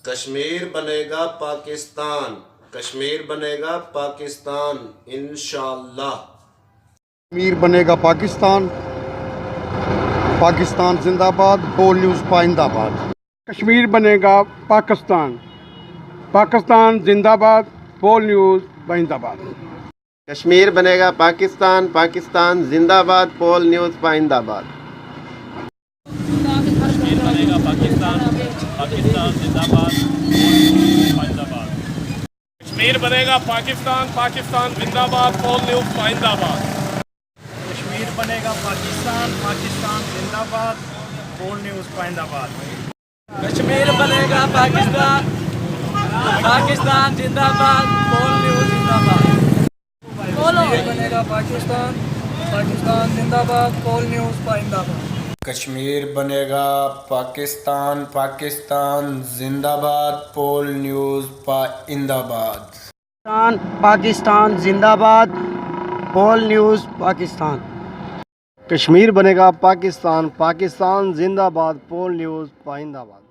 کشمیر بنے گا پاکستان، کشمیر بنے گا پاکستان انشاءاللہ۔ کشمیر بنے گا پاکستان، پاکستان زندہ باد، بول نیوز پائندہ باد۔ کشمیر بنے گا پاکستان، پاکستان زندہ باد، بول نیوز پائندہ باد۔ کشمیر بنے گا پاکستان، پاکستان زندہ باد، پول نیوز پائندہ باد۔ کشمیر بنے گا پاکستان، پاکستان زندہ باد، پول نیوز پائندہ باد۔ کشمیر بنے گا پاکستان، پاکستان زندہ باد، پول نیوز پائندہ باد۔ کشمیر بنے گا پاکستان، پاکستان زندہ باد، پول نیوز پائندہ باد۔ کشمیر بنے گا پاکستان، پاکستان زندہ باد، پول نیوز زندہ باد۔ کشمیر بنے گا پاکستان، پاکستان زندہ باد، پول نیوز پائندہ باد۔ کشمیر بنے گا پاکستان، پاکستان زندہ باد، پول نیوز پائندہ باد۔ پاکستان زندہ باد، پول نیوز پاکستان۔ کشمیر بنے گا پاکستان، پاکستان زندہ باد، پول نیوز پائندہ باد۔